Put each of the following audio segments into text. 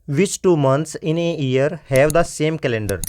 Which two months in a year have the same calendar.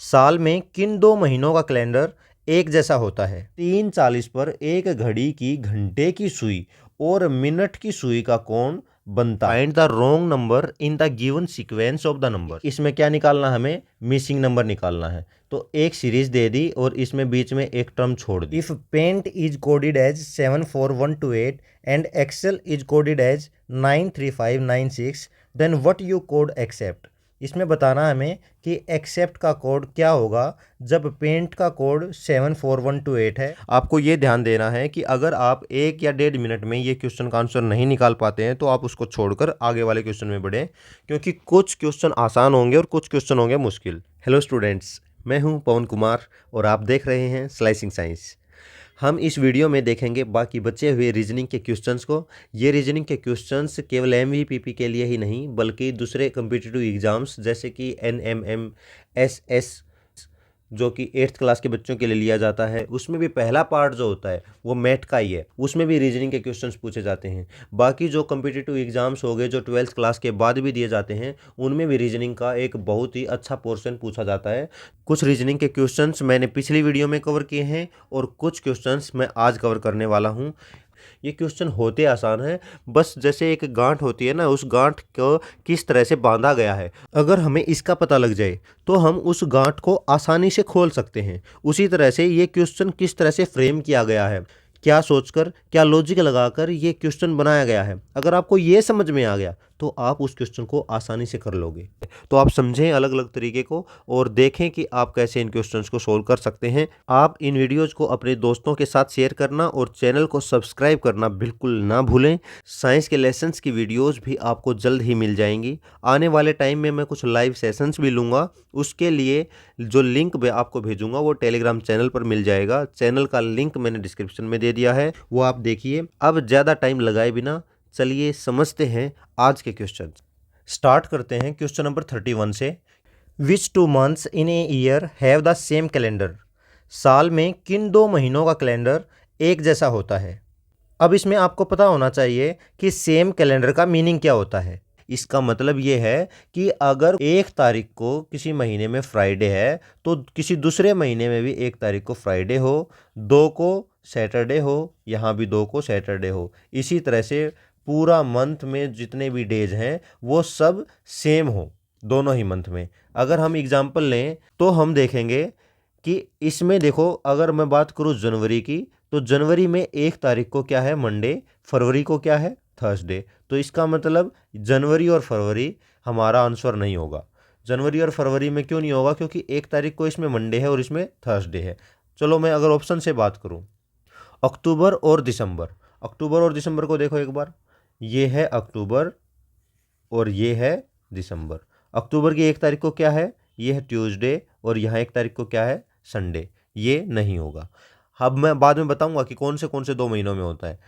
साल में किन दो महीनों का कैलेंडर एक जैसा होता है। 3:40 पर एक घड़ी की घंटे की सुई और मिनट की सुई का कोण बनता है। Find the wrong number in the given sequence of the number. इसमें क्या निकालना, हमें मिसिंग नंबर निकालना है। तो एक सीरीज दे दी और इसमें बीच में एक टर्म छोड़ दी। If paint is coded as 74128 and excel is coded as 93596 then what you code accept. इसमें बताना हमें कि एक्सेप्ट का कोड क्या होगा जब पेंट का कोड 74128 है। आपको ये ध्यान देना है कि अगर आप 1 या 1.5 मिनट में ये क्वेश्चन का आंसर नहीं निकाल पाते हैं तो आप उसको छोड़कर आगे वाले क्वेश्चन में बढ़ें, क्योंकि कुछ क्वेश्चन आसान होंगे और कुछ क्वेश्चन होंगे मुश्किल। हेलो स्टूडेंट्स, मैं हूं पवन कुमार और आप देख रहे हैं स्लाइसिंग साइंस। हम इस वीडियो में देखेंगे बाकी बचे हुए रीजनिंग के क्वेश्चंस को। ये रीजनिंग के क्वेश्चंस केवल एमवीपीपी के लिए ही नहीं बल्कि दूसरे कम्पिटिटिव एग्जाम्स जैसे कि एनएमएम, एसएस जो कि 8th क्लास के बच्चों के लिए लिया जाता है, उसमें भी पहला पार्ट जो होता है वो मैथ का ही है, उसमें भी रीजनिंग के क्वेश्चंस पूछे जाते हैं। बाकी जो कम्पिटिटिव एग्जाम्स हो गए जो 12th क्लास के बाद भी दिए जाते हैं, उनमें भी रीजनिंग का एक बहुत ही अच्छा पोर्शन पूछा जाता है। कुछ रीजनिंग के क्वेश्चंस मैंने पिछली वीडियो में कवर किए हैं और कुछ क्वेश्चंस मैं आज कवर करने वाला हूँ। ये क्वेश्चन होते आसान है, बस जैसे एक गांठ होती है ना, उस गांठ को किस तरह से बांधा गया है, अगर हमें इसका पता लग जाए तो हम उस गांठ को आसानी से खोल सकते हैं। उसी तरह से ये क्वेश्चन किस तरह से फ्रेम किया गया है, क्या सोचकर, क्या लॉजिक लगाकर ये क्वेश्चन बनाया गया है, अगर आपको ये समझ में आ गया तो आप उस क्वेश्चन को आसानी से कर लोगे। तो आप समझें अलग अलग तरीके को और देखें कि आप कैसे इन क्वेश्चंस को सोल्व कर सकते हैं। आप इन वीडियोज़ को अपने दोस्तों के साथ शेयर करना और चैनल को सब्सक्राइब करना बिल्कुल ना भूलें। साइंस के लेसन्स की वीडियोज़ भी आपको जल्द ही मिल जाएंगी। आने वाले टाइम में मैं कुछ लाइव सेशंस भी लूँगा, उसके लिए जो लिंक मैं आपको भेजूंगा वो टेलीग्राम चैनल पर मिल जाएगा। चैनल का लिंक मैंने डिस्क्रिप्शन में दे दिया है, वो आप देखिए। अब ज़्यादा टाइम लगाए बिना चलिए समझते हैं आज के क्वेश्चन। स्टार्ट करते हैं क्वेश्चन नंबर 31 से। Which two months in a year have the same calendar. साल में किन दो महीनों का कैलेंडर एक जैसा होता है। अब इसमें आपको पता होना चाहिए कि सेम कैलेंडर का मीनिंग क्या होता है। इसका मतलब ये है कि अगर 1 तारीख को किसी महीने में फ्राइडे है तो किसी दूसरे महीने में भी 1 तारीख को फ्राइडे हो, 2 को सैटरडे हो, यहाँ भी 2 को सैटरडे हो। इसी तरह से पूरा मंथ में जितने भी डेज हैं वो सब सेम हो दोनों ही मंथ में। अगर हम एग्जांपल लें तो हम देखेंगे कि इसमें देखो, अगर मैं बात करूं जनवरी की तो जनवरी में 1 तारीख को क्या है, मंडे, फरवरी को क्या है, थर्सडे। तो इसका मतलब जनवरी और फरवरी हमारा आंसर नहीं होगा। जनवरी और फरवरी में क्यों नहीं होगा, क्योंकि 1 तारीख को इसमें मंडे है और इसमें थर्सडे है। चलो मैं अगर ऑप्शन से बात करूं, अक्टूबर और दिसंबर। अक्टूबर और दिसंबर को देखो एक बार, ये है अक्टूबर और ये है दिसंबर। अक्टूबर की 1 तारीख को क्या है, ये है ट्यूसडे और यहाँ 1 तारीख को क्या है, संडे। ये नहीं होगा। अब मैं बाद में बताऊंगा कि कौन से 2 महीनों में होता है।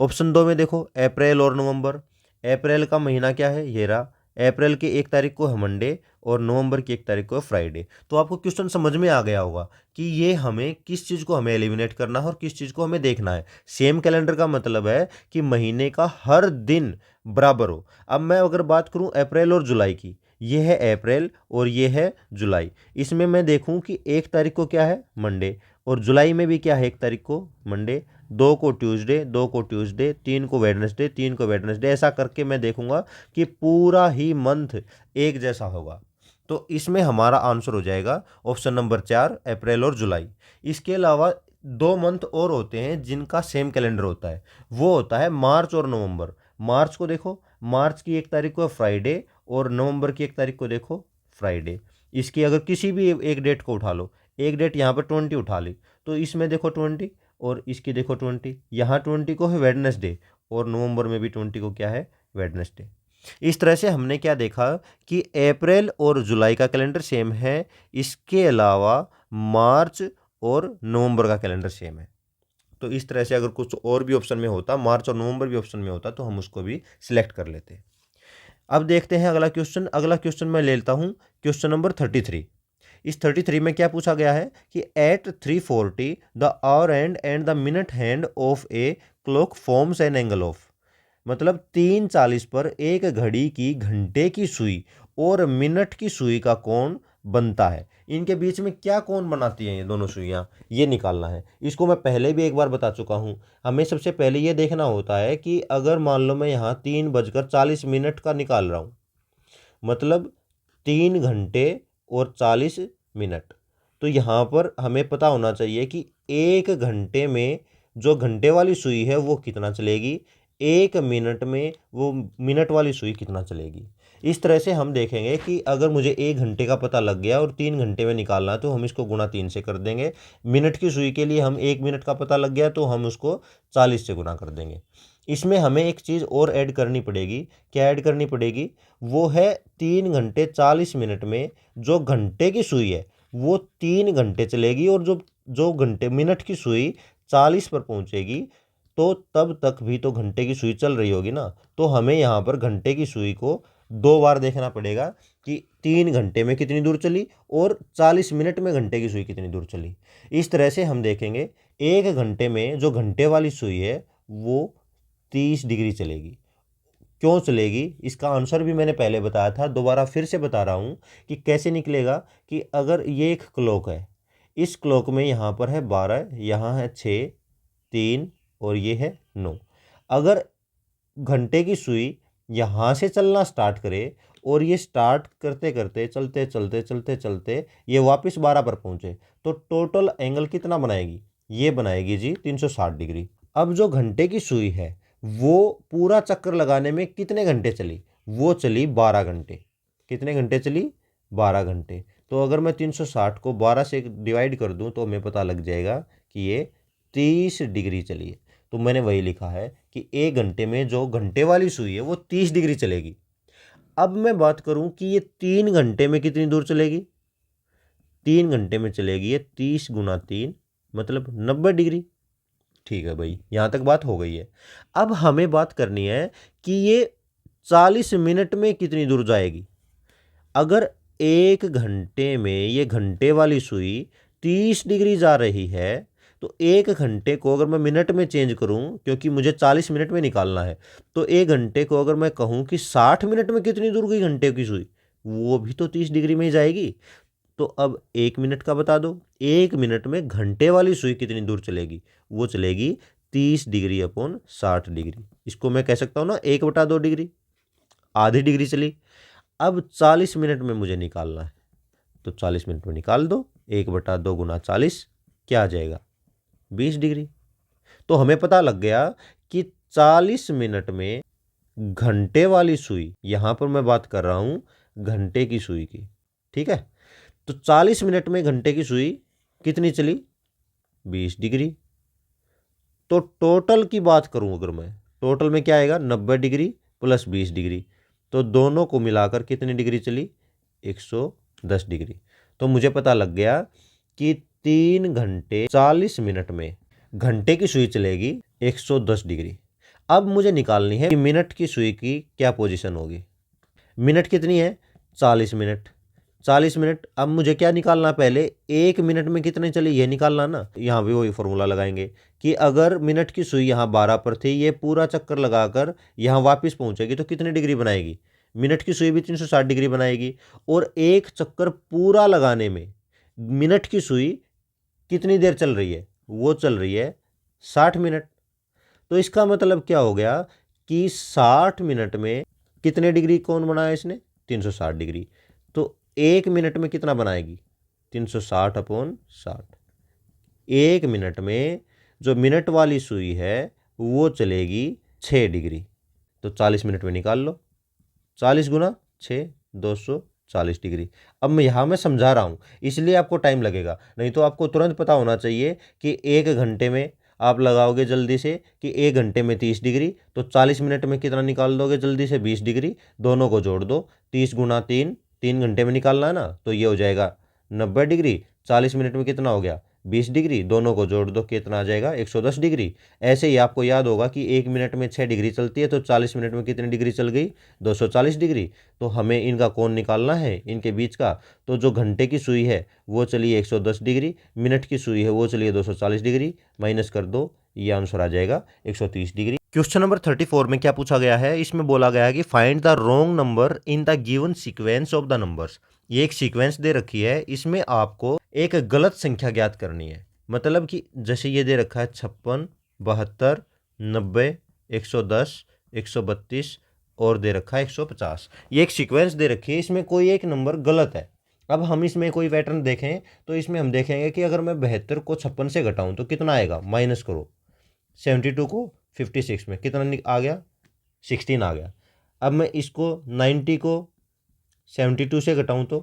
ऑप्शन 2 में देखो, अप्रैल और नवंबर। अप्रैल का महीना क्या है, ये रहा। अप्रैल की 1 तारीख को है मंडे और नवंबर की 1 तारीख को है फ्राइडे। तो आपको क्वेश्चन समझ में आ गया होगा कि ये हमें किस चीज़ को हमें एलिमिनेट करना है और किस चीज़ को हमें देखना है। सेम कैलेंडर का मतलब है कि महीने का हर दिन बराबर हो। अब मैं अगर बात करूं अप्रैल और जुलाई की, ये है अप्रैल और ये है जुलाई। इसमें मैं देखूं कि 1 तारीख को क्या है, मंडे, और जुलाई में भी क्या है, 1 तारीख को मंडे, 2 को ट्यूसडे, 2 को ट्यूसडे, 3 को वेडनेसडे, 3 को वेडनेसडे। ऐसा करके मैं देखूंगा कि पूरा ही मंथ एक जैसा होगा। तो इसमें हमारा आंसर हो जाएगा ऑप्शन नंबर 4, अप्रैल और जुलाई। इसके अलावा 2 मंथ और होते हैं जिनका सेम कैलेंडर होता है, वो होता है मार्च और नवंबर। मार्च को देखो, मार्च की 1 तारीख को फ्राइडे और नवंबर की 1 तारीख को देखो फ्राइडे। इसकी अगर किसी भी एक डेट को उठा लो, एक डेट यहाँ पर 20 उठा ली तो इसमें देखो 20 और इसकी देखो 20, यहाँ 20 को है वेडनेसडे और नवंबर में भी 20 को क्या है, वेडनेसडे। इस तरह से हमने क्या देखा कि अप्रैल और जुलाई का कैलेंडर सेम है। इसके अलावा मार्च और नवंबर का कैलेंडर सेम है। तो इस तरह से अगर कुछ और भी ऑप्शन में होता, मार्च और नवंबर भी ऑप्शन में होता, तो हम उसको भी सिलेक्ट कर लेते। अब देखते हैं अगला क्वेश्चन। अगला क्वेश्चन मैं लेता हूं क्वेश्चन नंबर 33। इस 33 में क्या पूछा गया है कि at 3:40 the hour and the minute hand of a clock forms an angle of, मतलब 3:40 पर एक घड़ी की घंटे की सुई और मिनट की सुई का कोण बनता है। इनके बीच में क्या कोण बनाती हैं ये दोनों सुइयां, ये निकालना है। इसको मैं पहले भी एक बार बता चुका हूं। हमें सबसे पहले ये देखना होता है कि अगर मान लो मैं यहाँ 3:40 का निकाल रहा हूँ, मतलब 3 घंटे और 40 मिनट, तो यहाँ पर हमें पता होना चाहिए कि 1 घंटे में जो घंटे वाली सुई है वो कितना चलेगी, 1 मिनट में वो मिनट वाली सुई कितना चलेगी। इस तरह से हम देखेंगे कि अगर मुझे 1 घंटे का पता लग गया और 3 घंटे में निकालना है तो हम इसको गुणा 3 से कर देंगे। मिनट की सुई के लिए हम 1 मिनट का पता लग गया तो हम उसको 40 से गुणा कर देंगे। इसमें हमें एक चीज़ और ऐड करनी पड़ेगी। क्या ऐड करनी पड़ेगी? वो है 3 घंटे 40 मिनट में जो घंटे की सुई है वो 3 घंटे चलेगी और जो जो घंटे मिनट की सुई 40 पर पहुंचेगी तो तब तक भी तो घंटे की सुई चल रही होगी ना। तो हमें यहाँ पर घंटे की सुई को 2 बार देखना पड़ेगा कि 3 घंटे में कितनी दूर चली और 40 मिनट में घंटे की सुई कितनी दूर चली। इस तरह से हम देखेंगे 1 घंटे में जो घंटे वाली सुई है वो 30 डिग्री चलेगी। क्यों चलेगी इसका आंसर भी मैंने पहले बताया था, दोबारा फिर से बता रहा हूँ कि कैसे निकलेगा। कि अगर ये एक क्लॉक है, इस क्लॉक में यहाँ पर है 12, यहाँ है 6, 3 और ये है 9। अगर घंटे की सुई यहाँ से चलना स्टार्ट करे और ये स्टार्ट करते करते चलते चलते चलते चलते ये वापस 12 पर पहुँचे तो टोटल एंगल कितना बनाएगी? ये बनाएगी जी 360 डिग्री। अब जो घंटे की सुई है वो पूरा चक्कर लगाने में कितने घंटे चली? वो चली 12 घंटे। कितने घंटे चली? 12 घंटे। तो अगर मैं 360 को 12 से डिवाइड कर दूं तो हमें पता लग जाएगा कि ये 30 डिग्री चली है। तो मैंने वही लिखा है कि 1 घंटे में जो घंटे वाली सुई है वो 30 डिग्री चलेगी। अब मैं बात करूं कि ये 3 घंटे में कितनी दूर चलेगी? 3 घंटे में चलेगी ये 30 गुना 3 मतलब 90 डिग्री। ठीक है भाई, यहाँ तक बात हो गई है। अब हमें बात करनी है कि ये 40 मिनट में कितनी दूर जाएगी। अगर 1 घंटे में ये घंटे वाली सुई 30 डिग्री जा रही है तो 1 घंटे को अगर मैं मिनट में चेंज करूं, क्योंकि मुझे 40 मिनट में निकालना है, तो 1 घंटे को अगर मैं कहूं कि 60 मिनट में कितनी दूर गई घंटे की सुई, वो भी तो 30 डिग्री में ही जाएगी। तो अब 1 मिनट का बता दो, 1 मिनट में घंटे वाली सुई कितनी दूर चलेगी? वो चलेगी 30 डिग्री अपॉन 60 डिग्री। इसको मैं कह सकता हूँ ना 1/2 डिग्री, आधी डिग्री चली। अब 40 मिनट में मुझे निकालना है तो 40 मिनट में निकाल दो, 1/2 गुना 40 क्या आ जाएगा? 20 डिग्री। तो हमें पता लग गया कि 40 मिनट में घंटे वाली सुई, यहाँ पर मैं बात कर रहा हूँ घंटे की सुई की, ठीक है, तो 40 मिनट में घंटे की सुई कितनी चली? 20 डिग्री। तो टोटल की बात करूं अगर मैं, टोटल में क्या आएगा? 90 डिग्री प्लस 20 डिग्री, तो दोनों को मिलाकर कितनी डिग्री चली? 110 डिग्री। तो मुझे पता लग गया कि 3 घंटे 40 मिनट में घंटे की सुई चलेगी 110 डिग्री। अब मुझे निकालनी है कि मिनट की सुई की क्या पोजीशन होगी। मिनट कितनी है? 40 मिनट। 40 मिनट। अब मुझे क्या निकालना? पहले 1 मिनट में कितने चली ये निकालना ना। यहाँ भी वही फॉर्मूला लगाएंगे कि अगर मिनट की सुई यहाँ 12 पर थी, ये पूरा चक्कर लगाकर यहाँ वापस पहुँचेगी तो कितनी डिग्री बनाएगी? मिनट की सुई भी 360 डिग्री बनाएगी। और एक चक्कर पूरा लगाने में मिनट की सुई कितनी देर चल रही है? वो चल रही है 60 मिनट। तो इसका मतलब क्या हो गया कि 60 मिनट में कितने डिग्री कोण बनाया इसने? 360 डिग्री। तो 1 मिनट में कितना बनाएगी? 360 अपॉन 60। 1 मिनट में जो मिनट वाली सुई है वो चलेगी 6 डिग्री। तो 40 मिनट में निकाल लो, 40 गुना 6 240 डिग्री। अब मैं समझा रहा हूँ इसलिए आपको टाइम लगेगा, नहीं तो आपको तुरंत पता होना चाहिए कि 1 घंटे में आप लगाओगे जल्दी से कि 1 घंटे में 30 डिग्री, तो 40 मिनट में कितना निकाल दोगे जल्दी से? 20 डिग्री। दोनों को जोड़ दो, 30 गुना 3, 3 घंटे में निकालना है ना, तो ये हो जाएगा 90 डिग्री। 40 मिनट में कितना हो गया? 20 डिग्री। दोनों को जोड़ दो, कितना आ जाएगा? 110 डिग्री। ऐसे ही आपको याद होगा कि 1 मिनट में 6 डिग्री चलती है, तो 40 मिनट में कितनी डिग्री चल गई? 240 डिग्री। तो हमें इनका कोण निकालना है, इनके बीच का। तो जो घंटे की सुई है वो चलिए 110 डिग्री, मिनट की सुई है वो चलिए 240 डिग्री, माइनस कर दो, ये आंसर आ जाएगा 130 डिग्री। क्वेश्चन नंबर 34 में क्या पूछा गया है, इसमें बोला गया है कि find the wrong number in the given sequence of the numbers. ये एक सीक्वेंस दे रखी है, इसमें आपको एक गलत संख्या ज्ञात करनी है। मतलब कि जैसे ये दे रखा है 56, 72, 90, 110, 132 और दे रखा है 150। ये एक सीक्वेंस दे रखी है, इसमें कोई एक नंबर गलत है। अब हम इसमें कोई पैटर्न देखें तो इसमें हम देखेंगे कि अगर मैं 72 को 56 से घटाऊं तो कितना आएगा, माइनस करो। 72 को 56 में कितना आ गया, 16 आ गया। अब मैं इसको 90 को 72 से घटाऊं तो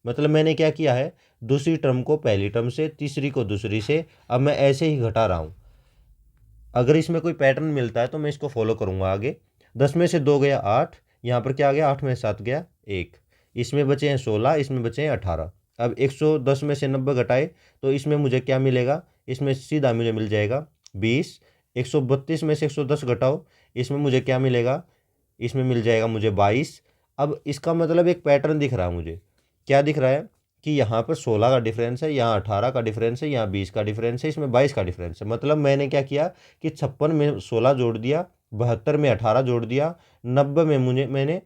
मतलब मैंने क्या किया है, दूसरी टर्म को पहली टर्म से, तीसरी को दूसरी से, अब मैं ऐसे ही घटा रहा हूं। अगर इसमें कोई पैटर्न मिलता है तो मैं इसको फॉलो करूंगा आगे। 10 में से 2 गया 8, यहाँ पर क्या आ गया, 8 में 7 गया 1, इसमें बचे हैं 16, इसमें बचे हैं 18। अब 110 में से 90 घटाए तो इसमें मुझे क्या मिलेगा, इसमें सीधा मुझे मिल जाएगा 20। 132 में से 110 घटाओ, इसमें मुझे क्या मिलेगा, इसमें मिल जाएगा मुझे 22। अब इसका मतलब एक पैटर्न दिख रहा है मुझे, क्या दिख रहा है कि यहाँ पर 16 का डिफरेंस है, यहाँ 18 का डिफरेंस है, यहाँ 20 का डिफरेंस है, इसमें 22 का डिफरेंस है। मतलब मैंने क्या किया कि 56 में 16 जोड़ दिया, 72 में 18 जोड़ दिया, 90 में मैंने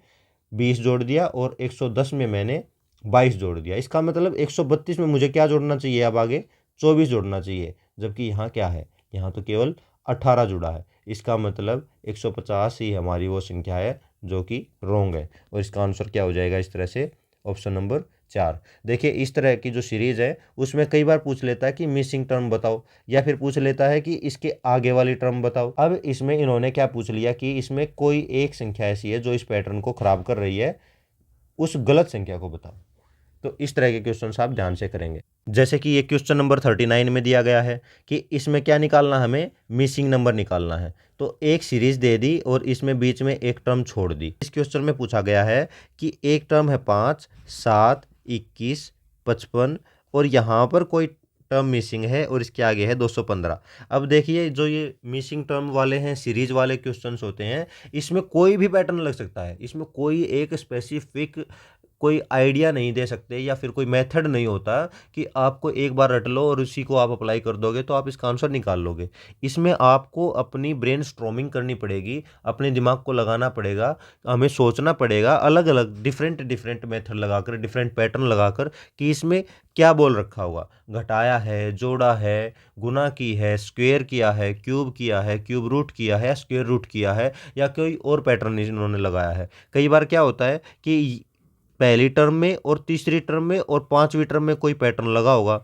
20 जोड़ दिया और 110 में मैंने 22 जोड़ दिया। इसका मतलब 132 में मुझे क्या जोड़ना चाहिए, अब आगे 24 जोड़ना चाहिए, जबकि यहाँ क्या है, यहाँ तो केवल 18 जुड़ा है। इसका मतलब 150 ही हमारी वो संख्या है जो कि रॉन्ग है, और इसका आंसर क्या हो जाएगा, इस तरह से ऑप्शन नंबर 4। देखिए इस तरह की जो सीरीज़ है उसमें कई बार पूछ लेता है कि मिसिंग टर्म बताओ, या फिर पूछ लेता है कि इसके आगे वाली टर्म बताओ। अब इसमें इन्होंने क्या पूछ लिया कि इसमें कोई एक संख्या ऐसी है जो इस पैटर्न को खराब कर रही है, उस गलत संख्या को बताओ। तो इस तरह के क्वेश्चन आप ध्यान से करेंगे। जैसे कि ये क्वेश्चन नंबर 39 में दिया गया है कि इसमें क्या निकालना, हमें मिसिंग नंबर निकालना है। तो एक सीरीज दे दी और इसमें बीच में एक टर्म छोड़ दी। इस क्वेश्चन में पूछा गया है कि एक टर्म है 5, 7, 21, 55 और यहाँ पर कोई टर्म मिसिंग है और इसके आगे है 215। अब देखिए जो ये मिसिंग टर्म वाले हैं, सीरीज वाले क्वेश्चंस होते हैं, इसमें कोई भी पैटर्न लग सकता है। इसमें कोई एक स्पेसिफिक कोई आइडिया नहीं दे सकते या फिर कोई मेथड नहीं होता कि आपको एक बार रट लो और उसी को आप अप्लाई कर दोगे तो आप इसका आंसर निकाल लोगे। इसमें आपको अपनी ब्रेन स्ट्रॉमिंग करनी पड़ेगी, अपने दिमाग को लगाना पड़ेगा, हमें सोचना पड़ेगा अलग अलग डिफरेंट मेथड लगाकर, डिफरेंट पैटर्न लगाकर कि इसमें क्या बोल रखा होगा। घटाया है, जोड़ा है, गुना की है, स्क्वेयर किया है, क्यूब किया है, क्यूब रूट किया है, स्क्वेयर रूट किया है, या कोई और पैटर्न इन्होंने लगाया है। कई बार क्या होता है कि पहली टर्म में और तीसरी टर्म में और पांचवी टर्म में कोई पैटर्न लगा होगा,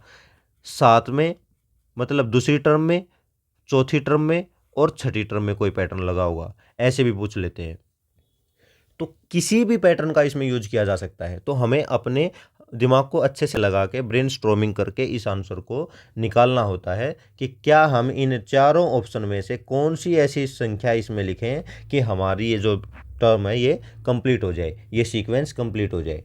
साथ में मतलब दूसरी टर्म में, चौथी टर्म में और छठी टर्म में कोई पैटर्न लगा होगा, ऐसे भी पूछ लेते हैं। तो किसी भी पैटर्न का इसमें यूज किया जा सकता है। तो हमें अपने दिमाग को अच्छे से लगा के ब्रेन स्ट्रोमिंग करके इस आंसर को निकालना होता है कि क्या हम इन चारों ऑप्शन में से कौन सी ऐसी संख्या इसमें लिखें कि हमारी ये जो टर्म है ये कंप्लीट हो जाए, ये सीक्वेंस कंप्लीट हो जाए।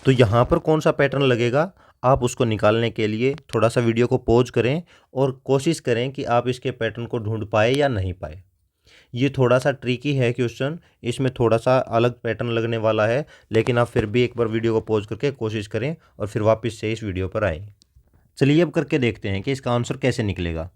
तो यहाँ पर कौन सा पैटर्न लगेगा, आप उसको निकालने के लिए थोड़ा सा वीडियो को पॉज करें और कोशिश करें कि आप इसके पैटर्न को ढूंढ पाए या नहीं पाए। ये थोड़ा सा ट्रिकी है क्वेश्चन, इसमें थोड़ा सा अलग पैटर्न लगने वाला है, लेकिन आप फिर भी एक बार वीडियो को पॉज करके कोशिश करें और फिर वापस से इस वीडियो पर आएँ। चलिए अब करके देखते हैं कि इसका आंसर कैसे निकलेगा।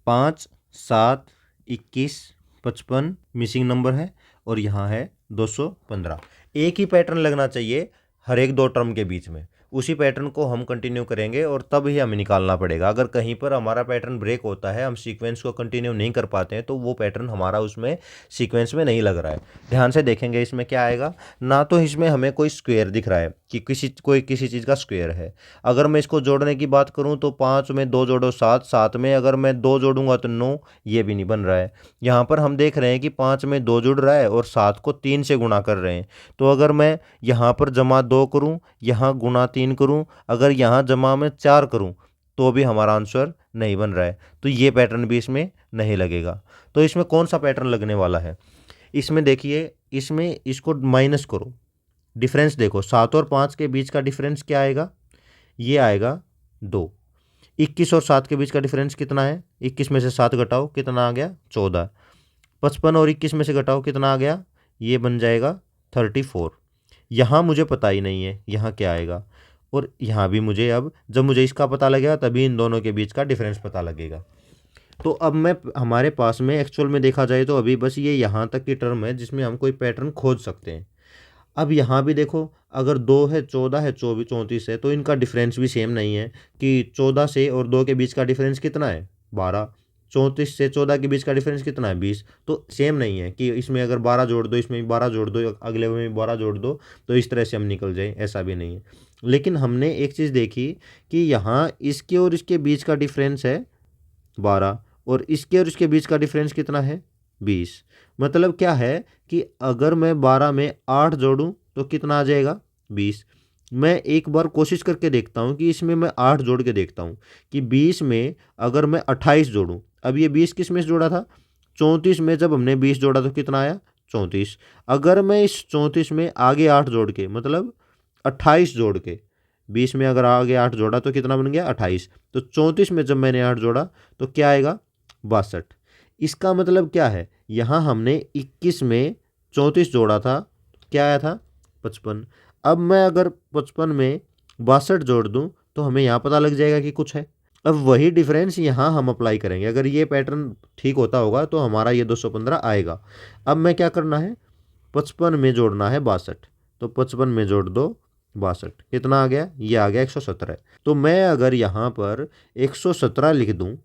5, 7, 21, 55 मिसिंग नंबर है और यहाँ है 215। एक ही पैटर्न लगना चाहिए हर एक दो टर्म के बीच में, उसी पैटर्न को हम कंटिन्यू करेंगे और तब ही हमें निकालना पड़ेगा। अगर कहीं पर हमारा पैटर्न ब्रेक होता है, हम सीक्वेंस को कंटिन्यू नहीं कर पाते हैं, तो वो पैटर्न हमारा उसमें सीक्वेंस में नहीं लग रहा है। ध्यान से देखेंगे इसमें क्या आएगा ना, तो इसमें हमें कोई स्क्वायर दिख रहा है कि किसी चीज़ का स्क्वायर है। अगर मैं इसको जोड़ने की बात करूँ तो 5 में 2 जोड़ो 7, 7 में अगर मैं 2 जोड़ूंगा तो 9, ये भी नहीं बन रहा है। यहाँ पर हम देख रहे हैं कि 5 में 2 जुड़ रहा है और 7 को 3 से गुणा कर रहे हैं। तो अगर मैं यहाँ पर जमा 2 करूँ, यहाँ गुणा 3 करूँ, अगर यहाँ जमा में 4 करूँ तो भी हमारा आंसर नहीं बन रहा है। तो ये पैटर्न भी इसमें नहीं लगेगा। तो इसमें कौन सा पैटर्न लगने वाला है, इसमें देखिए, इसमें इसको माइनस करो, डिफरेंस देखो, 7 और 5 के बीच का डिफरेंस क्या आएगा, ये आएगा 2। 21 और 7 के बीच का डिफरेंस कितना है, 21 में से 7 घटाओ कितना आ गया, 14। 55 और 21 में से घटाओ कितना आ गया, ये बन जाएगा 34। यहाँ मुझे पता ही नहीं है यहाँ क्या आएगा, और यहाँ भी मुझे, अब जब मुझे इसका पता लगेगा तभी इन दोनों के बीच का डिफरेंस पता लगेगा। तो अब मैं हमारे पास में एक्चुअल में देखा जाए तो अभी बस ये यहाँ तक की टर्म है जिसमें हम कोई पैटर्न खोज सकते हैं। अब यहाँ भी देखो, अगर 2 है, 14 है, 24 34 है, तो इनका डिफरेंस भी सेम नहीं है कि 14 से और 2 के बीच का डिफरेंस कितना है 12, 34 से 14 के बीच का डिफरेंस कितना है 20। तो सेम नहीं है कि इसमें अगर 12 जोड़ दो, इसमें भी 12 जोड़ दो, अगले में भी 12 जोड़ दो, तो इस तरह से हम निकल जाए, ऐसा भी नहीं है। लेकिन हमने एक चीज़ देखी कि यहाँ इसके और इसके बीच का डिफरेंस है 12 और इसके और इसके बीच का डिफरेंस कितना है 20। मतलब क्या है कि अगर मैं 12 में 8 जोड़ूं तो कितना आ जाएगा 20। मैं एक बार कोशिश करके देखता हूं कि इसमें मैं 8 जोड़ के देखता हूं कि 20 में अगर मैं 28 जोड़ूं। अब ये 20 किस में से जोड़ा था 34 में, जब हमने 20 जोड़ा तो कितना आया 34। अगर मैं इस 34 में आगे 8 जोड़ के मतलब 28 जोड़ के 20 में अगर आगे 8 जोड़ा तो कितना बन गया 28। तो 34 में जब मैंने 8 जोड़ा तो क्या आएगा 62। इसका मतलब क्या है, यहाँ हमने 21 में 34 जोड़ा था, क्या आया था 55। अब मैं अगर 55 में 62 जोड़ दूं तो हमें यहाँ पता लग जाएगा कि कुछ है। अब वही डिफरेंस यहाँ हम अप्लाई करेंगे, अगर ये पैटर्न ठीक होता होगा तो हमारा ये 215 आएगा। अब मैं क्या करना है 55 में जोड़ना है 62, तो 55 में जोड़ दो 62, कितना आ गया ये आ गया 117। तो मैं अगर यहाँ पर 117 लिख दूँ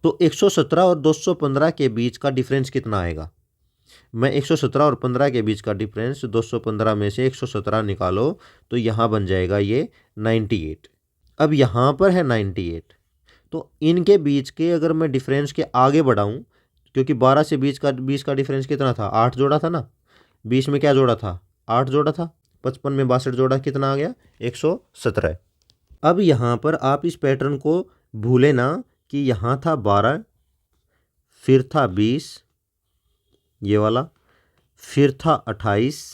तो 117 और 215 के बीच का डिफरेंस कितना आएगा। मैं 117 और 15 के बीच का डिफरेंस 215 में से 117 निकालो तो यहाँ बन जाएगा ये 98। अब यहाँ पर है 98, तो इनके बीच के अगर मैं डिफरेंस के आगे बढ़ाऊँ, क्योंकि 12 से 20 का डिफरेंस कितना था 8 जोड़ा था ना, 20 में क्या जोड़ा था 8 जोड़ा था, 55 में 62 जोड़ा, कितना आ गया 117। अब यहाँ पर आप इस पैटर्न को भूले ना कि यहाँ था 12, फिर था 20 ये वाला, फिर था 28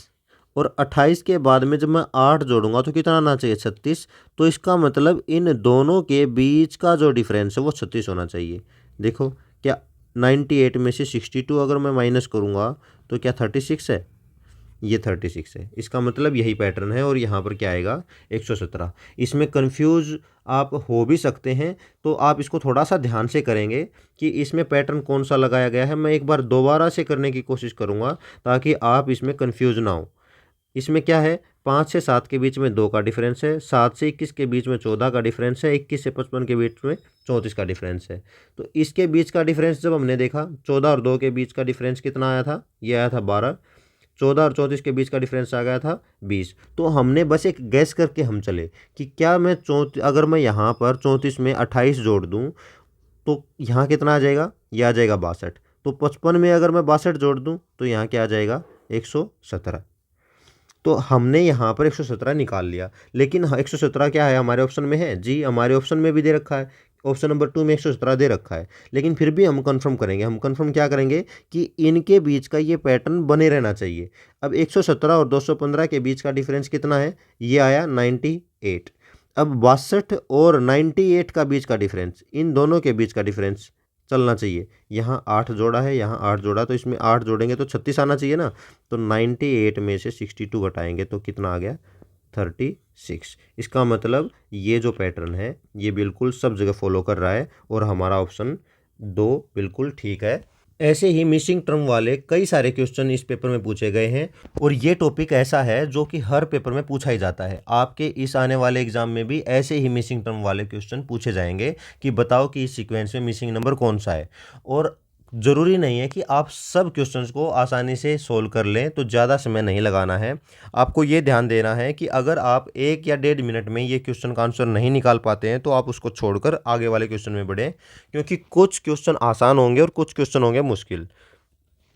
और 28 के बाद में जब मैं 8 जोड़ूंगा तो कितना आना चाहिए 36। तो इसका मतलब इन दोनों के बीच का जो डिफरेंस है वो 36 होना चाहिए। देखो क्या 98 में से 62 अगर मैं माइनस करूँगा तो क्या 36 है, ये 36 है। इसका मतलब यही पैटर्न है और यहाँ पर क्या आएगा 117। इसमें कंफ्यूज आप हो भी सकते हैं, तो आप इसको थोड़ा सा ध्यान से करेंगे कि इसमें पैटर्न कौन सा लगाया गया है। मैं एक बार दोबारा से करने की कोशिश करूँगा ताकि आप इसमें कंफ्यूज ना हो। इसमें क्या है 5 से 7 के बीच में 2 का डिफरेंस है, 7 से 21 के बीच में 14 का डिफरेंस है, 21 से 55 के बीच में 34 का डिफरेंस है। तो इसके बीच का डिफरेंस जब हमने देखा 14 और 2 के बीच का डिफरेंस कितना आया था, ये आया था 12। 14 और 34 के बीच का डिफरेंस आ गया था 20। तो हमने बस एक गैस करके हम चले कि क्या मैं अगर मैं यहाँ पर 34 में 28 जोड़ दूँ तो यहाँ कितना आ जाएगा, ये आ जाएगा 62। तो 55 में अगर मैं 62 जोड़ दूँ तो यहाँ क्या आ जाएगा 117। तो हमने यहाँ पर 117 निकाल लिया। लेकिन 117 क्या है हमारे ऑप्शन में है जी, हमारे ऑप्शन में भी दे रखा है, ऑप्शन नंबर 2 में 117 दे रखा है। लेकिन फिर भी हम कंफर्म करेंगे, हम कंफर्म क्या करेंगे कि इनके बीच का ये पैटर्न बने रहना चाहिए। अब 117 और 215 के बीच का डिफरेंस कितना है, ये आया 98। अब 62 और 98 का बीच का डिफरेंस, इन दोनों के बीच का डिफरेंस चलना चाहिए। यहाँ 8 जोड़ा है, यहाँ 8 जोड़ा, तो इसमें 8 जोड़ेंगे तो 36 आना चाहिए ना। तो 98 में से 62 घटाएंगे तो कितना आ गया 36। इसका मतलब ये जो पैटर्न है ये बिल्कुल सब जगह फॉलो कर रहा है और हमारा ऑप्शन 2 बिल्कुल ठीक है। ऐसे ही मिसिंग टर्म वाले कई सारे क्वेश्चन इस पेपर में पूछे गए हैं और ये टॉपिक ऐसा है जो कि हर पेपर में पूछा ही जाता है। आपके इस आने वाले एग्जाम में भी ऐसे ही मिसिंग टर्म वाले क्वेश्चन पूछे जाएंगे कि बताओ कि इस सीक्वेंस में मिसिंग नंबर कौन सा है। और ज़रूरी नहीं है कि आप सब क्वेश्चंस को आसानी से सोल्व कर लें, तो ज़्यादा समय नहीं लगाना है। आपको ये ध्यान देना है कि अगर आप 1 या 1.5 मिनट में ये क्वेश्चन का आंसर नहीं निकाल पाते हैं तो आप उसको छोड़कर आगे वाले क्वेश्चन में बढ़ें, क्योंकि कुछ क्वेश्चन आसान होंगे और कुछ क्वेश्चन होंगे मुश्किल।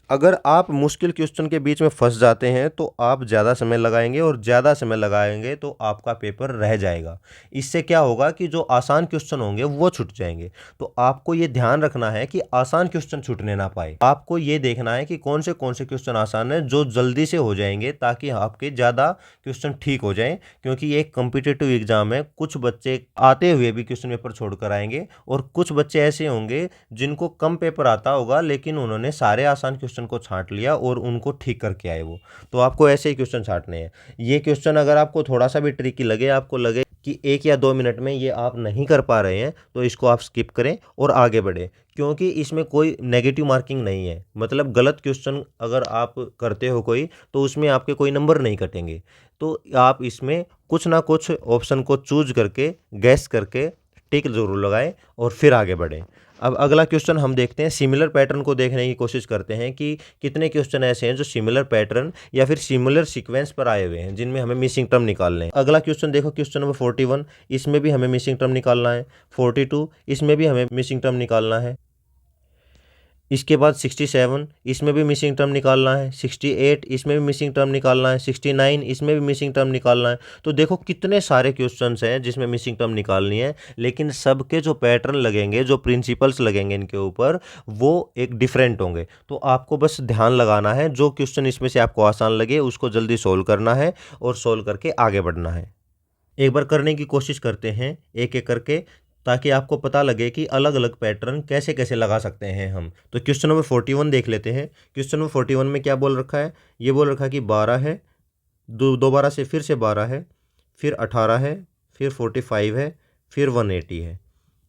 अगर आप मुश्किल क्वेश्चन के बीच में फंस जाते हैं तो आप ज़्यादा समय लगाएंगे और ज़्यादा समय लगाएंगे तो आपका पेपर रह जाएगा। इससे क्या होगा कि जो आसान क्वेश्चन होंगे वो छूट जाएंगे। तो आपको ये ध्यान रखना है कि आसान क्वेश्चन छूटने ना पाए। आपको ये देखना है कि कौन से क्वेश्चन आसान है जो जल्दी से हो जाएंगे, ताकि आपके ज़्यादा क्वेश्चन ठीक हो जाएं। क्योंकि ये एक कॉम्पिटिटिव एग्जाम है, कुछ बच्चे आते हुए भी क्वेश्चन पेपर छोड़ कर आएंगे और कुछ बच्चे ऐसे होंगे जिनको कम पेपर आता होगा लेकिन उन्होंने सारे आसान क्वेश्चन को छांट लिया और उनको ठीक करके आए वो। तो आपको ऐसे ही क्वेश्चन छांटने हैं। ये क्वेश्चन अगर आपको थोड़ा सा भी ट्रिकी लगे, आपको लगे कि 1 या 2 मिनट में ये आप नहीं कर पा रहे हैं तो इसको आप स्किप करें और आगे बढ़ें, क्योंकि इसमें कोई नेगेटिव मार्किंग नहीं है। मतलब गलत क्वेश्चन अगर आप करते हो कोई, तो उसमें आपके कोई नंबर नहीं कटेंगे। तो आप इसमें कुछ ना कुछ ऑप्शन को चूज करके, गैस करके टिक ज़रूर लगाएं और फिर आगे बढ़ें। अब अगला क्वेश्चन हम देखते हैं, सिमिलर पैटर्न को देखने की कोशिश करते हैं कि कितने क्वेश्चन ऐसे हैं जो सिमिलर पैटर्न या फिर सिमिलर सीक्वेंस पर आए हुए हैं, जिनमें हमें मिसिंग टर्म निकालने हैं। अगला क्वेश्चन देखो, क्वेश्चन नंबर 41, इसमें भी हमें मिसिंग टर्म निकालना है। 42, इसमें भी हमें मिसिंग टर्म निकालना है। इसके बाद 67, इसमें भी मिसिंग टर्म निकालना है। 68, इसमें भी मिसिंग टर्म निकालना है। 69, इसमें भी मिसिंग टर्म निकालना है। तो देखो कितने सारे क्वेश्चंस हैं जिसमें मिसिंग टर्म निकालनी है, लेकिन सबके जो पैटर्न लगेंगे, जो प्रिंसिपल्स लगेंगे इनके ऊपर, वो एक डिफरेंट होंगे। तो आपको बस ध्यान लगाना है, जो क्वेश्चन इसमें से आपको आसान लगे उसको जल्दी सोल्व करना है और सोल्व करके आगे बढ़ना है। एक बार करने की कोशिश करते हैं एक एक करके, ताकि आपको पता लगे कि अलग अलग पैटर्न कैसे कैसे लगा सकते हैं हम। तो क्वेश्चन नंबर 41 देख लेते हैं। क्वेश्चन नंबर 41 में क्या बोल रखा है? ये बोल रखा है कि 12 है, दोबारा से फिर से 12 है, फिर 18 है, फिर 45 है, फिर 180 है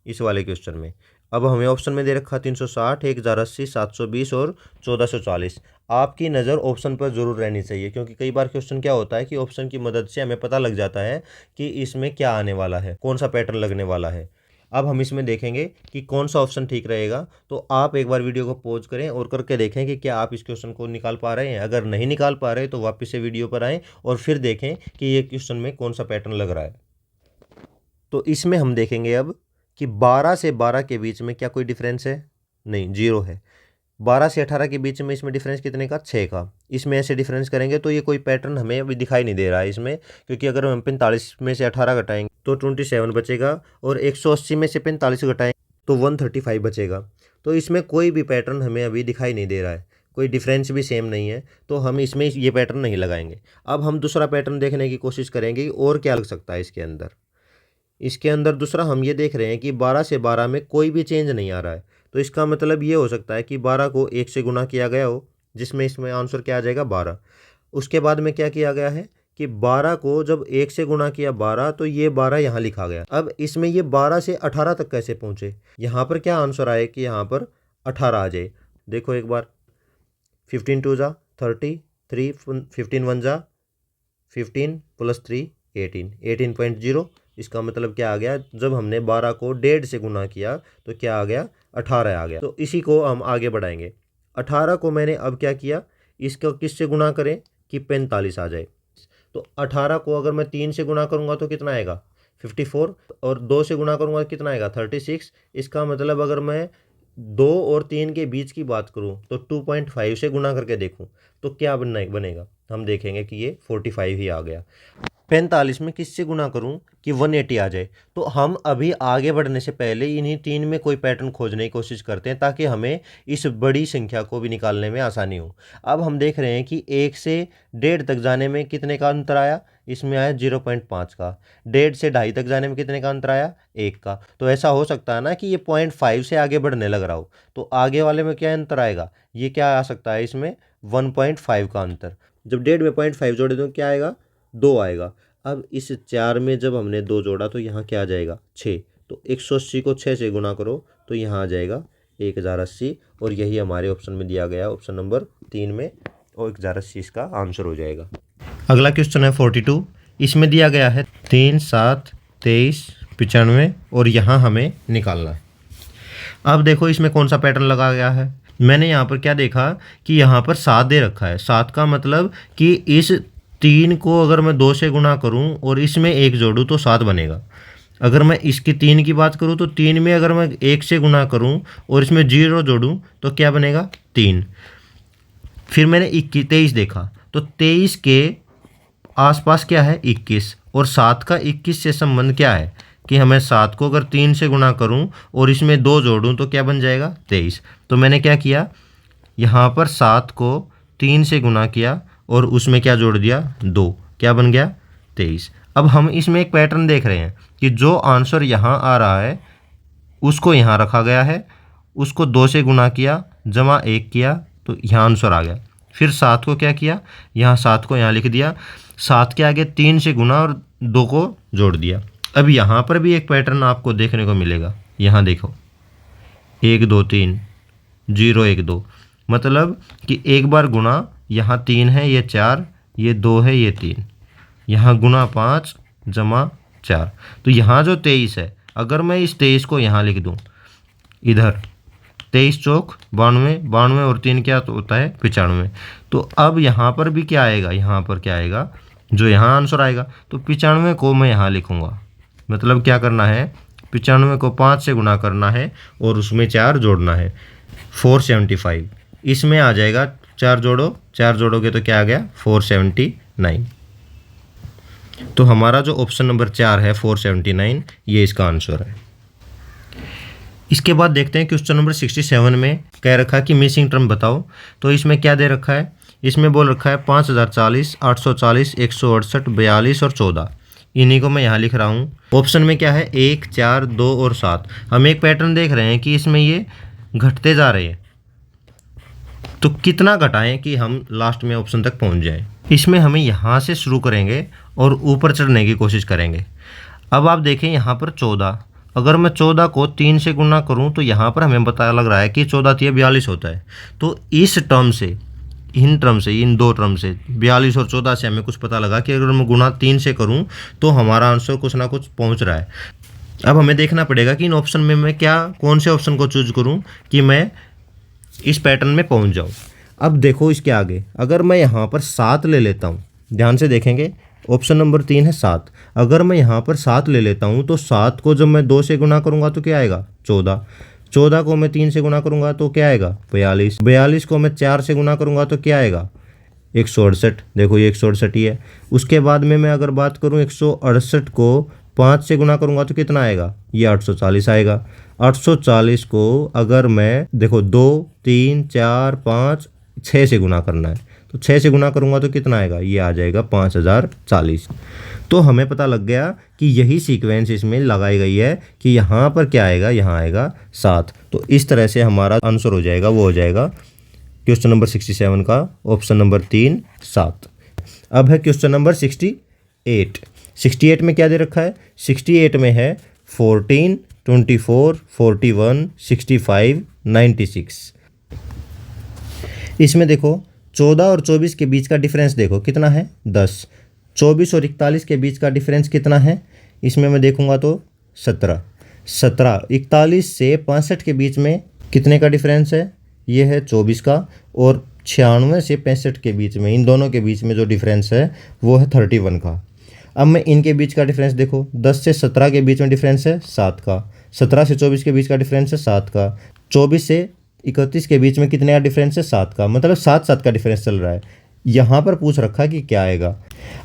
इस वाले क्वेश्चन में। अब हमें ऑप्शन में दे रखा 360, 1080, 720 और 1440। आपकी नज़र ऑप्शन पर ज़रूर रहनी चाहिए, क्योंकि कई बार क्वेश्चन क्या होता है कि ऑप्शन की मदद से हमें पता लग जाता है कि इसमें क्या आने वाला है, कौन सा पैटर्न लगने वाला है। अब हम इसमें देखेंगे कि कौन सा ऑप्शन ठीक रहेगा। तो आप एक बार वीडियो को पॉज करें और करके देखें कि क्या आप इस क्वेश्चन को निकाल पा रहे हैं। अगर नहीं निकाल पा रहे तो वापस से वीडियो पर आएँ और फिर देखें कि ये क्वेश्चन में कौन सा पैटर्न लग रहा है। तो इसमें हम देखेंगे अब कि 12 से 12 के बीच में क्या कोई डिफरेंस है? नहीं, 0 है। 12 से 18 के बीच में इसमें डिफरेंस कितने का? 6 का। इसमें ऐसे डिफरेंस करेंगे तो ये कोई पैटर्न हमें अभी दिखाई नहीं दे रहा है इसमें, क्योंकि अगर हम 45 में से 18 घटाएंगे तो 27 बचेगा, और 180 में से 45 घटाएंगे तो 135 बचेगा। तो इसमें कोई भी पैटर्न हमें अभी दिखाई नहीं दे रहा है, कोई डिफरेंस भी सेम नहीं है, तो हम इसमें ये पैटर्न नहीं लगाएंगे। अब हम दूसरा पैटर्न देखने की कोशिश करेंगे और क्या लग सकता है इसके अंदर। इसके अंदर दूसरा हम ये देख रहे हैं कि 12 से 12 में कोई भी चेंज नहीं आ रहा है। तो इसका मतलब ये हो सकता है कि 12 को 1 से गुना किया गया हो, जिसमें इसमें आंसर क्या आ जाएगा? 12। उसके बाद में क्या किया गया है कि 12 को जब 1 से गुना किया 12, तो ये 12 यहाँ लिखा गया। अब इसमें ये 12 से 18 तक कैसे पहुँचे? यहाँ पर क्या आंसर आए कि यहाँ पर 18 आ जाए। देखो एक बार, 15 2 जा 30, 3 15 1 जा 15 + 3 18, 18.0। इसका मतलब क्या आ गया? जब हमने 12 को 1.5 से गुना किया तो क्या आ गया? 18 आ गया। तो इसी को हम आगे बढ़ाएंगे। 18 को मैंने अब क्या किया, इसको किससे गुना करें कि 45 आ जाए। तो 18 को अगर मैं 3 से गुना करूँगा तो कितना आएगा? 54, और 2 से गुना करूँगा तो कितना आएगा? 36। इसका मतलब अगर मैं 2 और 3 के बीच की बात करूँ तो 2.5 से गुना करके देखूँ तो क्या बनेगा? हम देखेंगे कि ये 45 ही आ गया। 45 में किससे गुना करूं कि 180 आ जाए। तो हम अभी आगे बढ़ने से पहले इन्हीं 3 में कोई पैटर्न खोजने की कोशिश करते हैं, ताकि हमें इस बड़ी संख्या को भी निकालने में आसानी हो। अब हम देख रहे हैं कि 1 से 1.5 तक जाने में कितने का अंतर आया? इसमें आया 0.5 का। 1.5 से 2.5 तक जाने में कितने का अंतर आया? 1 का। तो ऐसा हो सकता है ना कि ये 0.5 से आगे बढ़ने लग रहा हो, तो आगे वाले में क्या अंतर आएगा? ये क्या आ सकता है इसमें? 1.5 का अंतर। जब 1.5 में 0.5 जोड़े तो क्या आएगा? 2 आएगा। अब इस 4 में जब हमने 2 जोड़ा तो यहाँ क्या आ जाएगा? 6। तो 180 को 6 से गुना करो तो यहाँ आ जाएगा 1080, और यही हमारे ऑप्शन में दिया गया, ऑप्शन नंबर 3 में, और 1080 इसका आंसर हो जाएगा। अगला क्वेश्चन है 42। इसमें दिया गया है 3 7 23 95, और यहाँ हमें निकालना है। अब देखो इसमें कौन सा पैटर्न लगा गया है। मैंने यहाँ पर क्या देखा कि यहाँ पर 7 दे रखा है। 7 का मतलब कि इस 3 को अगर मैं 2 से गुना करूं और इसमें 1 जोड़ूं तो 7 बनेगा। अगर मैं इसकी 3 की बात करूं तो 3 में अगर मैं 1 से गुना करूं और इसमें 0 जोड़ूं तो क्या बनेगा? 3। फिर मैंने 23 देखा तो 23 के आसपास क्या है? 21, और 7 का 21 से संबंध क्या है कि हमें 7 को अगर 3 से गुना करूं और इसमें 2 जोड़ूं तो क्या बन जाएगा? 23। तो मैंने क्या किया, यहाँ पर 7 को 3 से गुना किया और उसमें क्या जोड़ दिया? 2। क्या बन गया? 23। अब हम इसमें एक पैटर्न देख रहे हैं कि जो आंसर यहाँ आ रहा है उसको यहाँ रखा गया है, उसको 2 से गुना किया जमा 1 किया तो यहाँ आंसर आ गया। फिर 7 को क्या किया, यहाँ 7 को यहाँ लिख दिया, 7 के आगे 3 से गुना और 2 को जोड़ दिया। अब यहाँ पर भी एक पैटर्न आपको देखने को मिलेगा। यहाँ देखो 1 2 3 0 1 2, मतलब कि एक बार गुणा, यहाँ 3 है ये 4, ये 2 है ये 3, यहाँ गुणा 5 जमा 4। तो यहाँ जो 23 है, अगर मैं इस 23 को यहाँ लिख दूँ इधर, 23 चौक 92, 92 और 3 क्या तो होता है 95। तो अब यहाँ पर भी क्या आएगा, यहाँ पर क्या आएगा, जो यहाँ आंसर आएगा, तो 95 को मैं यहाँ लिखूँगा। मतलब क्या करना है, 95 को 5 से गुणा करना है और उसमें 4 जोड़ना है, 475। इसमें आ जाएगा 4 जोड़ो, 4 जोड़ोगे तो क्या आ गया 479। तो हमारा जो ऑप्शन नंबर 4 है 479, ये इसका आंसर है। इसके बाद देखते हैं क्वेश्चन नंबर 67 में कह रखा है कि मिसिंग टर्म बताओ। तो इसमें क्या दे रखा है, इसमें बोल रखा है 5040, 840, 168, 42 और 14। इन्हीं को मैं यहाँ लिख रहा हूँ। ऑप्शन में क्या है 1 4 2 और 7। हम एक पैटर्न देख रहे हैं कि इसमें ये घटते जा रहे हैं, तो कितना घटाएं कि हम लास्ट में ऑप्शन तक पहुँच जाएं। इसमें हमें यहाँ से शुरू करेंगे और ऊपर चढ़ने की कोशिश करेंगे। अब आप देखें यहाँ पर 14, अगर मैं 14 को 3 से गुना करूँ तो यहाँ पर हमें पता लग रहा है कि 14 3 42 होता है। तो इस टर्म से, इन टर्म से, इन दो टर्म से 42 और 14 से हमें कुछ पता लगा कि अगर मैं गुना 3 से करूँ तो हमारा आंसर कुछ ना कुछ पहुँच रहा है। अब हमें देखना पड़ेगा कि इन ऑप्शन में मैं क्या, कौन से ऑप्शन को चूज करूँ कि मैं इस पैटर्न में पहुँच जाऊँ। अब देखो इसके आगे, अगर मैं यहाँ पर 7 ले लेता हूँ, ध्यान से देखेंगे ऑप्शन नंबर 3 है 7। अगर मैं यहाँ पर 7 ले लेता हूँ तो 7 को जब मैं 2 से गुना करूँगा तो क्या आएगा 14, 14 को मैं 3 से गुना करूँगा तो क्या आएगा 42, 42 को मैं 4 से गुना करूँगा तो क्या आएगा 168। देखो ये 168 ही है। उसके बाद में मैं अगर बात करूँ 168 को 5 से गुना करूँगा तो कितना आएगा, ये 840 आएगा। 840 को अगर मैं देखो 2 3 4 5 6 से गुना करना है, तो 6 से गुना करूँगा तो कितना आएगा, ये आ जाएगा 5040। तो हमें पता लग गया कि यही सीक्वेंस इसमें लगाई गई है कि यहाँ पर क्या आएगा, यहाँ आएगा 7। तो इस तरह से हमारा आंसर हो जाएगा, वो हो जाएगा क्वेश्चन नंबर 67 का ऑप्शन नंबर 3 7। अब है क्वेश्चन नंबर 68। 68 में क्या दे रखा है, 68 में है 14 24 41 65 96। इसमें देखो 14 और 24 के बीच का डिफरेंस देखो कितना है 10। 24 और 41 के बीच का डिफरेंस कितना है, इसमें मैं देखूंगा तो 17। 41 से 65 के बीच में कितने का डिफरेंस है, ये है 24 का। और 96 से 65 के बीच में, इन दोनों के बीच में जो डिफरेंस है वो है 31 का। अब मैं इनके बीच का डिफरेंस देखो, 10 से 17 के बीच में डिफरेंस है 7 का, 17 से 24 के बीच का डिफरेंस है 7 का, 24 से 31 के बीच में कितने का डिफरेंस है 7 का, मतलब 7 का डिफरेंस चल रहा है। यहाँ पर पूछ रखा है कि क्या आएगा।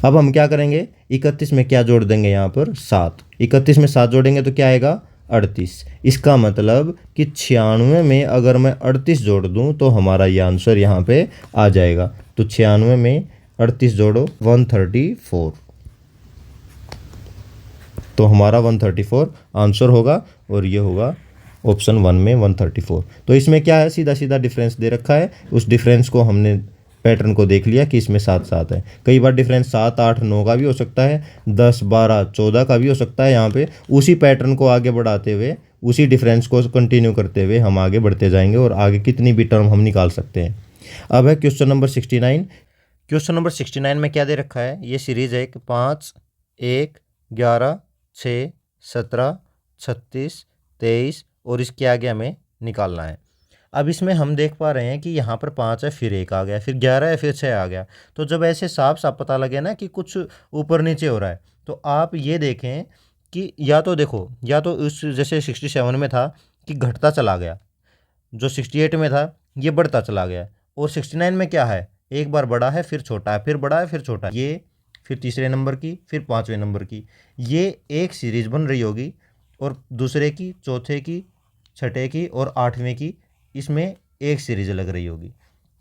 अब हम क्या करेंगे, 31 में क्या जोड़ देंगे, यहाँ पर 7, 31 में 7 जोड़ेंगे तो क्या आएगा 38। इसका मतलब कि 96 में अगर मैं 38 जोड़ दूँ तो हमारा ये आंसर यहाँ पे आ जाएगा। तो 96 में 38 जोड़ो 134, तो हमारा 134 आंसर होगा और ये होगा ऑप्शन 1 में 134। तो इसमें क्या है, सीधा सीधा डिफरेंस दे रखा है, उस डिफरेंस को हमने पैटर्न को देख लिया कि इसमें 7 7 है। कई बार डिफरेंस 7 8 9 का भी हो सकता है, 10 12 14 का भी हो सकता है। यहाँ पे उसी पैटर्न को आगे बढ़ाते हुए, उसी डिफरेंस को कंटिन्यू करते हुए हम आगे बढ़ते जाएंगे और आगे कितनी भी टर्म हम निकाल सकते हैं। अब है क्वेश्चन नंबर 69। क्वेश्चन नंबर 69 में क्या दे रखा है, ये सीरीज है 5 1 11 6 17 36 23 और इसके आगे हमें निकालना है। अब इसमें हम देख पा रहे हैं कि यहाँ पर 5 है, फिर 1 आ गया, फिर 11 है, फिर 6 आ गया। तो जब ऐसे साफ साफ पता लगे ना कि कुछ ऊपर नीचे हो रहा है, तो आप ये देखें कि या तो देखो, या तो उस जैसे 67 में था कि घटता चला गया, जो 68 में था ये बढ़ता चला गया, और 69 में क्या है, एक बार बड़ा है फिर छोटा है, फिर बड़ा है फिर छोटा है, ये फिर तीसरे नंबर की, फिर 5वें नंबर की, ये एक सीरीज बन रही होगी। और दूसरे की, चौथे की, छठे की और 8वें की, इसमें एक सीरीज लग रही होगी।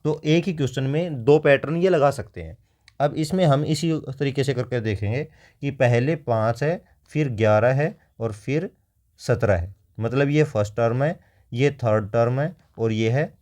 तो एक ही क्वेश्चन में 2 पैटर्न ये लगा सकते हैं। अब इसमें हम इसी तरीके से करके देखेंगे कि पहले 5 है, फिर 11 है और फिर 17 है, मतलब ये फर्स्ट टर्म है, ये थर्ड टर्म है और ये है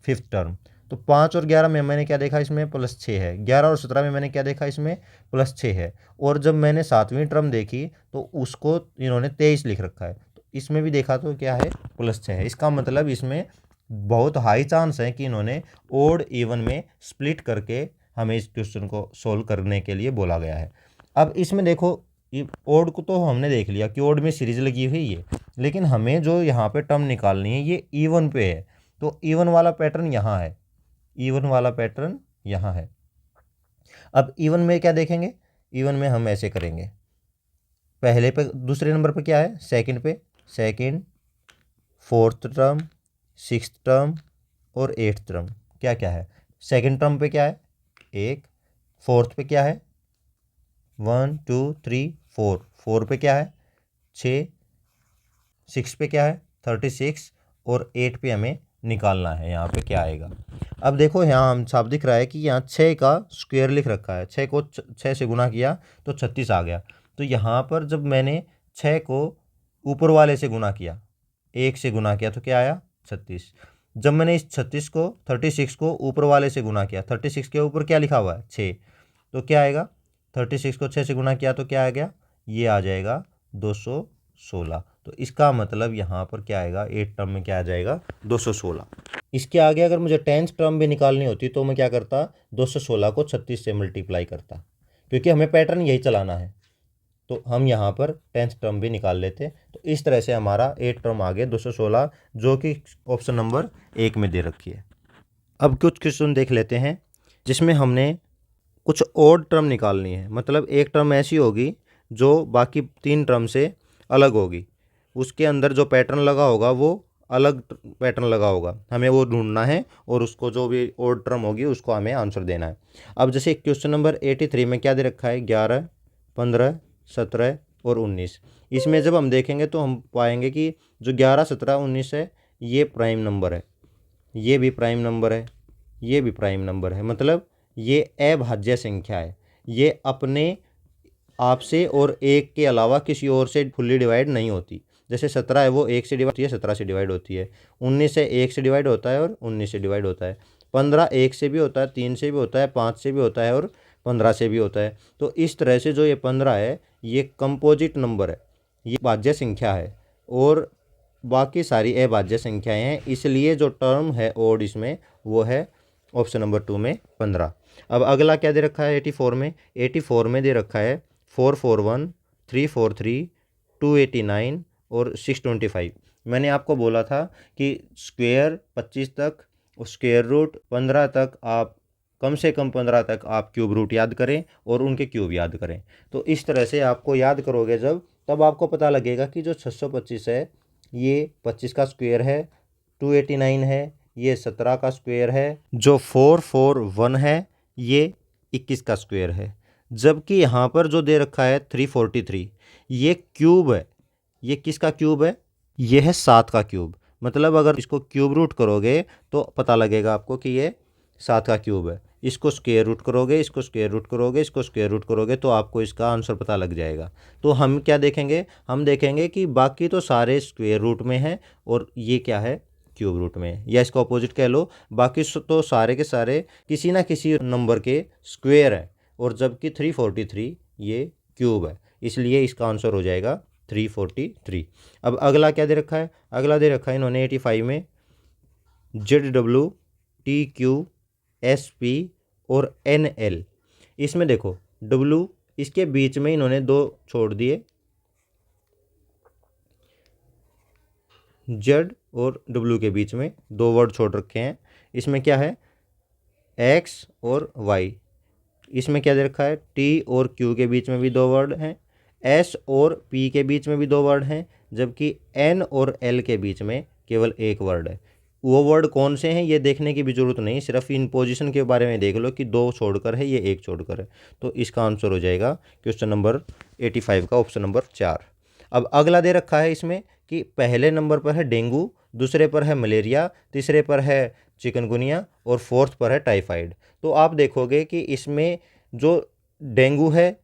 फिफ्थ टर्म। तो 5 और 11 में मैंने क्या देखा, इसमें +6 है। 11 और 17 में मैंने क्या देखा, इसमें +6 है। और जब मैंने 7वीं टर्म देखी तो उसको इन्होंने 23 लिख रखा है। तो इसमें भी देखा तो क्या है, +6 है। इसका मतलब इसमें बहुत हाई चांस है कि इन्होंने ओड इवन में स्प्लिट करके हमें इस क्वेश्चन को सोल्व करने के लिए बोला गया है। अब इसमें देखो, ओड को तो हमने देख लिया कि ओड में सीरीज लगी हुई है, लेकिन हमें जो यहाँ पे टर्म निकालनी है ये इवन पे है। तो इवन वाला पैटर्न यहाँ है, इवन वाला पैटर्न यहाँ है। अब इवन में क्या देखेंगे, इवन में हम ऐसे करेंगे, पहले पे दूसरे नंबर पे क्या है, सेकंड पे second, fourth term, sixth term और एट्थ टर्म क्या क्या है। सेकंड टर्म पे क्या है, 1, फोर्थ पे क्या है, 1 2 3 4, 4 पे क्या है, 6, 6 पे क्या है, 36 और 8 पे हमें निकालना है यहाँ पे क्या आएगा। अब देखो यहाँ हम साफ दिख रहा है कि यहाँ 6 का स्क्वायर लिख रखा है, 6 को 6 से गुना किया तो 36 आ गया। तो यहाँ पर जब मैंने 6 को ऊपर वाले से गुना किया, 1 से गुना किया तो क्या आया, 36। जब मैंने इस 36 को 36 को ऊपर वाले से गुना किया, 36 के ऊपर क्या लिखा हुआ है, 6, तो क्या आएगा, 36 को 6 से गुना किया तो क्या आ गया, ये आ जाएगा 216। तो इसका मतलब यहाँ पर क्या आएगा, 8 टर्म में क्या आ जाएगा, 216। इसके आगे अगर मुझे 10th टर्म भी निकालनी होती तो मैं क्या करता, 216 को 36 से मल्टीप्लाई करता, क्योंकि हमें पैटर्न यही चलाना है। तो हम यहाँ पर 10th टर्म भी निकाल लेते। तो इस तरह से हमारा 8 टर्म आ गया 216, जो कि ऑप्शन नंबर 1 में दे रखी है। अब कुछ क्वेश्चन देख लेते हैं जिसमें हमने कुछ ओड टर्म निकालनी है, मतलब एक टर्म ऐसी होगी जो बाकी 3 टर्म से अलग होगी, उसके अंदर जो पैटर्न लगा होगा वो अलग पैटर्न लगा होगा, हमें वो ढूंढना है और उसको जो भी ओड टर्म होगी उसको हमें आंसर देना है। अब जैसे क्वेश्चन नंबर 83 में क्या दे रखा है, 11, 15, 17 और 19। इसमें जब हम देखेंगे तो हम पाएंगे कि जो 11, 17, 19 है ये प्राइम नंबर है, ये भी प्राइम नंबर है, ये भी प्राइम नंबर है, मतलब ये अभाज्य संख्या है। ये अपने आप से और 1 के अलावा किसी और से फुल्ली डिवाइड नहीं होती। जैसे 17 है वो 1 से डिवाइड होती है, 17 से डिवाइड होती है। 19 है 1 से डिवाइड होता है और 19 से डिवाइड होता है। 15 1 से भी होता है, 3 से भी होता है, 5 से भी होता है और 15 से भी होता है। तो इस तरह से जो ये 15 है ये कंपोजिट नंबर है, ये भाज्य संख्या है और बाकी सारी अभाज्य संख्याएं हैं। इसलिए जो टर्म है ओड इसमें वो है ऑप्शन नंबर 2 में 15। अब अगला क्या दे रखा है 84 में, 84 में दे रखा है 441, 343, 289 और 625। मैंने आपको बोला था कि स्क्वायर 25 तक और स्क्वायर रूट 15 तक आप कम से कम 15 तक आप क्यूब रूट याद करें और उनके क्यूब याद करें। तो इस तरह से आपको याद करोगे जब, तब आपको पता लगेगा कि जो 625 है ये 25 का स्क्वायर है, 289 है ये 17 का स्क्वायर है, जो 441 है ये 21 का स्क्वायर है। जबकि यहाँ पर जो दे रखा है 343 ये क्यूब है, ये किसका क्यूब है, ये है 7 का क्यूब। मतलब अगर इसको क्यूब रूट करोगे तो पता लगेगा आपको कि ये 7 का क्यूब है। इसको स्क्वायर रूट करोगे, इसको स्क्वायर रूट करोगे, इसको स्क्वायर रूट करोगे तो आपको इसका आंसर पता लग जाएगा। तो हम क्या देखेंगे, हम देखेंगे कि बाकी तो सारे स्क्वायर रूट में हैं और ये क्या है, क्यूब रूट में, या इसका अपोजिट कह लो, बाकी तो सारे के सारे किसी ना किसी नंबर के स्क्वायर है और जबकि 343 ये क्यूब है, इसलिए इसका आंसर हो जाएगा 343। अब अगला क्या दे रखा है, अगला दे रखा है इन्होंने 85 में ZW, TQ, SP और NL। इसमें देखो W इसके बीच में इन्होंने 2 छोड़ दिए, Z और W के बीच में 2 वर्ड छोड़ रखे हैं। इसमें क्या है, X और Y। इसमें क्या दे रखा है, T और Q के बीच में भी 2 वर्ड हैं, S और P के बीच में भी 2 वर्ड हैं, जबकि N और L के बीच में केवल 1 वर्ड है। वो वर्ड कौन से हैं ये देखने की भी जरूरत नहीं, सिर्फ इन पोजीशन के बारे में देख लो कि 2 छोड़कर है, ये 1 छोड़कर है। तो इसका आंसर हो जाएगा क्वेश्चन नंबर 85 का ऑप्शन नंबर 4। अब अगला दे रखा है इसमें कि पहले नंबर पर है डेंगू, दूसरे पर है मलेरिया, तीसरे पर है चिकनगुनिया और फोर्थ पर है टाइफाइड। तो आप देखोगे कि इसमें जो डेंगू है,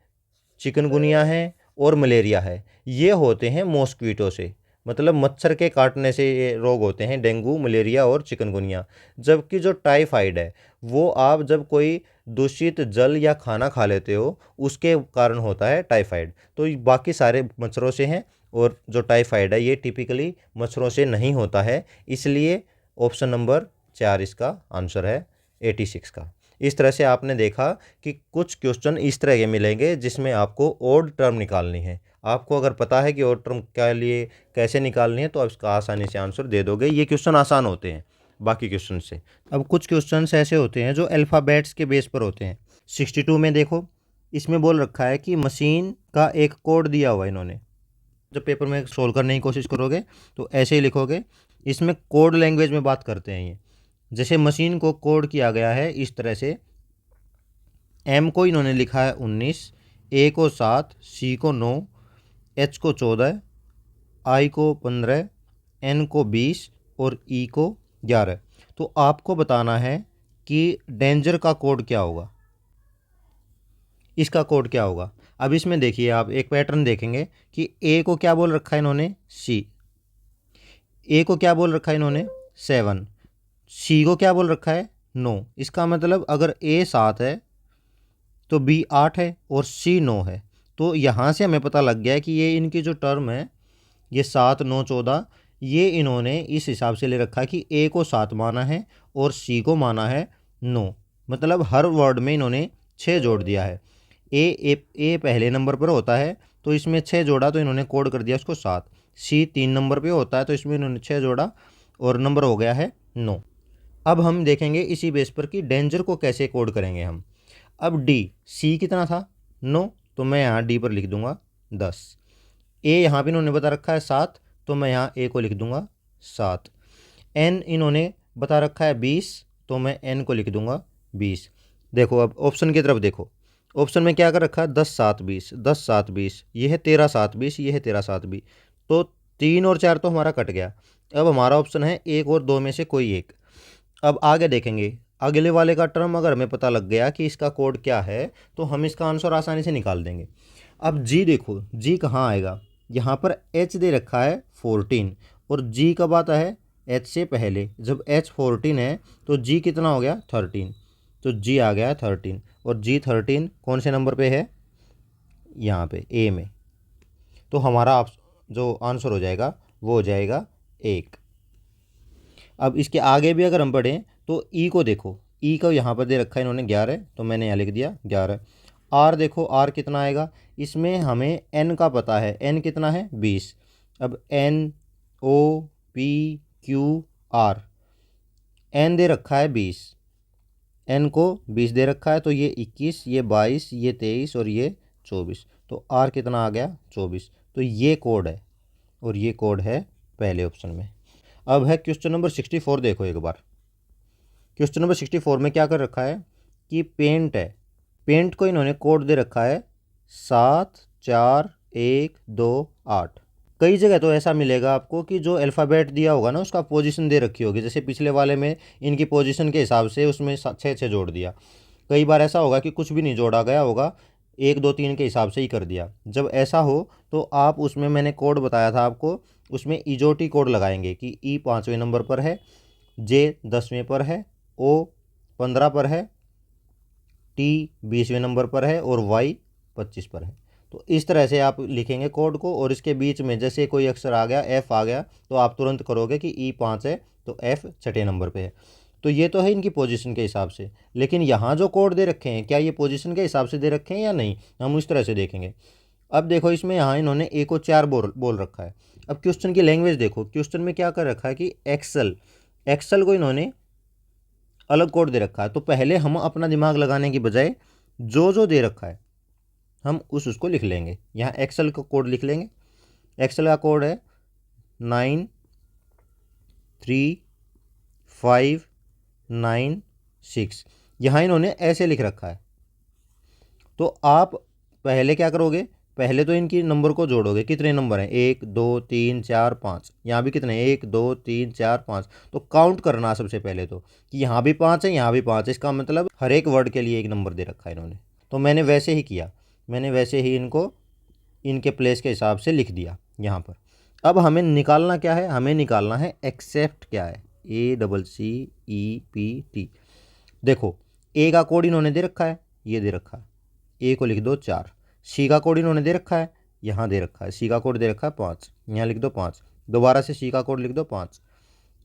चिकनगुनिया है और मलेरिया है ये होते हैं मॉस्क्वीटो से। मतलब मच्छर के काटने से ये रोग होते हैं, डेंगू, मलेरिया और चिकनगुनिया। जबकि जो टाइफाइड है वो आप जब कोई दूषित जल या खाना खा लेते हो उसके कारण होता है टाइफाइड। तो बाकी सारे मच्छरों से हैं और जो टाइफाइड है ये टिपिकली मच्छरों से नहीं होता है, इसलिए ऑप्शन नंबर 4 इसका आंसर है 86 का। इस तरह से आपने देखा कि कुछ क्वेश्चन इस तरह के मिलेंगे जिसमें आपको ओड टर्म निकालनी है। आपको अगर पता है कि ओड टर्म के लिए कैसे निकालनी है तो आप इसका आसानी से आंसर दे दोगे। ये क्वेश्चन आसान होते हैं बाकी क्वेश्चन से। अब कुछ क्वेश्चन ऐसे होते हैं जो अल्फ़ाबेट्स के बेस पर होते हैं। 62 में देखो, इसमें बोल रखा है कि मशीन का एक कोड दिया हुआ है इन्होंने। जब पेपर में सोल्व करने की कोशिश करोगे तो ऐसे ही लिखोगे। इसमें कोड लैंग्वेज में बात करते हैं ये। जैसे मशीन को कोड किया गया है इस तरह से, एम को इन्होंने लिखा है 19, ए को 7, सी को 9, एच को 14, आई को 15, एन को 20 और ई को 11। तो आपको बताना है कि डेंजर का कोड क्या होगा, इसका कोड क्या होगा। अब इसमें देखिए आप एक पैटर्न देखेंगे कि ए को क्या बोल रखा है इन्होंने, सी। ए को क्या बोल रखा है इन्होंने, 7। सी को क्या बोल रखा है, 9। इसका मतलब अगर ए 7 है तो बी 8 है और सी 9 है। तो यहाँ से हमें पता लग गया है कि ये इनकी जो टर्म है ये 7, 9, 14, ये इन्होंने इस हिसाब से ले रखा है कि ए को 7 माना है और सी को माना है 9। मतलब हर वर्ड में इन्होंने 6 जोड़ दिया है। ए पहले नंबर पर होता है तो इसमें 6 जोड़ा तो इन्होंने कोड कर दिया उसको 7। सी 3 नंबर पे होता है तो इसमें इन्होंने 6 जोड़ा और नंबर हो गया है 9। अब हम देखेंगे इसी बेस पर कि डेंजर को कैसे कोड करेंगे हम। अब डी, सी कितना था, 9, तो मैं यहाँ डी पर लिख दूंगा 10। ए यहाँ पे इन्होंने बता रखा है 7, तो मैं यहाँ ए को लिख दूंगा 7। एन इन्होंने बता रखा है 20, तो मैं एन को लिख दूंगा 20। देखो अब ऑप्शन की तरफ देखो, ऑप्शन में क्या कर रखा है, 10, 7, 20, 10, 7, 20, ये है 13, 7, 20, ये है 13, 7, 20। तो 3 और 4 तो हमारा कट गया। अब हमारा ऑप्शन है 1 और 2 में से कोई एक। अब आगे देखेंगे, अगले वाले का टर्म अगर हमें पता लग गया कि इसका कोड क्या है तो हम इसका आंसर आसानी से निकाल देंगे। अब जी देखो, जी कहाँ आएगा, यहाँ पर एच दे रखा है 14 और जी कब आता है, एच से पहले। जब एच 14 है तो जी कितना हो गया, 13। तो जी आ गया 13 और जी 13 कौन से नंबर पे है, यहाँ पे ए में। तो हमारा जो आंसर हो जाएगा वो हो जाएगा 1। अब इसके आगे भी अगर हम पढ़ें तो ई को देखो, ई को यहाँ पर दे रखा है इन्होंने 11, तो मैंने यहाँ लिख दिया 11। आर देखो, आर कितना आएगा, इसमें हमें एन का पता है, एन कितना है 20। अब N O P Q R, N दे रखा है 20, एन को 20 दे रखा है तो ये 21, ये 22, ये 23 और ये 24। तो आर कितना आ गया 24। तो ये कोड है और ये कोड है पहले ऑप्शन में। अब है क्वेश्चन नंबर 64, देखो एक बार। क्वेश्चन नंबर 64 में क्या कर रखा है कि पेंट है, पेंट को इन्होंने कोड दे रखा है 7, 4, 1, 2, 8। कई जगह तो ऐसा मिलेगा आपको कि जो अल्फ़ाबेट दिया होगा ना उसका पोजीशन दे रखी होगी। जैसे पिछले वाले में इनकी पोजीशन के हिसाब से उसमें 6 जोड़ दिया। कई बार ऐसा होगा कि कुछ भी नहीं जोड़ा गया होगा, 1, 2, 3 के हिसाब से ही कर दिया। जब ऐसा हो तो आप उसमें, मैंने कोड बताया था आपको, उसमें इजोटी कोड लगाएंगे कि ई 5वें नंबर पर है, जे 10वें पर है, ओ 15 पर है, टी 20वें नंबर पर है और वाई 25 पर है। तो इस तरह से आप लिखेंगे कोड को और इसके बीच में जैसे कोई अक्षर आ गया, एफ़ आ गया, तो आप तुरंत करोगे कि ई 5 है तो एफ़ 6ठे नंबर पे है। तो ये तो है इनकी पोजीशन के हिसाब से, लेकिन यहाँ जो कोड दे रखे हैं क्या ये पोजीशन के हिसाब से दे रखे हैं या नहीं, हम उस तरह से देखेंगे। अब देखो इसमें यहाँ इन्होंने ए को 4 बोल रखा है। अब क्वेश्चन की लैंग्वेज देखो, क्वेश्चन में क्या कर रखा है कि एक्सेल को इन्होंने अलग कोड दे रखा है। तो पहले हम अपना दिमाग लगाने की बजाय जो दे रखा है हम उसको लिख लेंगे। यहाँ एक्सेल का कोड लिख लेंगे। एक्सेल का कोड है 9 3 5 9 6। यहाँ इन्होंने ऐसे लिख रखा है। तो आप पहले क्या करोगे, पहले तो इनकी नंबर को जोड़ोगे, कितने नंबर हैं, 1 2 3 4 5। यहाँ भी कितने, 1 2 3 4 5। तो काउंट करना सबसे पहले तो कि यहाँ भी 5 है, यहाँ भी 5 है। इसका मतलब हर एक वर्ड के लिए एक नंबर दे रखा है इन्होंने। तो मैंने वैसे ही किया, मैंने वैसे ही इनको इनके प्लेस के हिसाब से लिख दिया यहाँ पर। अब हमें निकालना क्या है, हमें निकालना है एक्सेप्ट क्या है, ACCEPT। देखो ए का कोड इन्होंने दे रखा है, ये दे रखा है, ए को लिख दो 4, सी का कोड इन्होंने दे रखा है, यहाँ दे रखा है, सी का कोड दे रखा है 5, यहाँ लिख दो 5, दोबारा से सी का कोड लिख दो 5,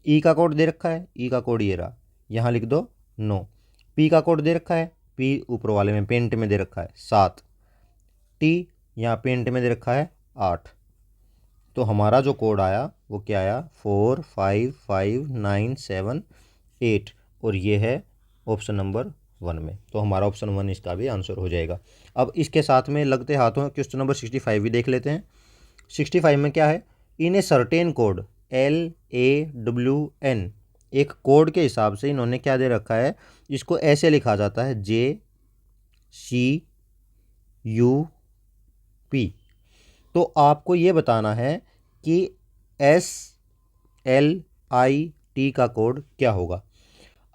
ई का कोड दे रखा है, ई का कोड ये रहा, यहाँ लिख दो 9, पी का कोड दे रखा है, पी ऊपर वाले में पेंट में दे रखा है 7, टी यहाँ पेंट में दे रखा है 8। तो हमारा जो कोड आया वो क्या आया, 455978, और ये है ऑप्शन नंबर 1 में। तो हमारा ऑप्शन 1 इसका भी आंसर हो जाएगा। अब इसके साथ में लगते हाथों क्वेश्चन नंबर 65 भी देख लेते हैं। 65 में क्या है, इन ए सर्टेन कोड LAWN, एक कोड के हिसाब से इन्होंने क्या दे रखा है, इसको ऐसे लिखा जाता है JCUP। तो आपको ये बताना है कि SLIT का कोड क्या होगा।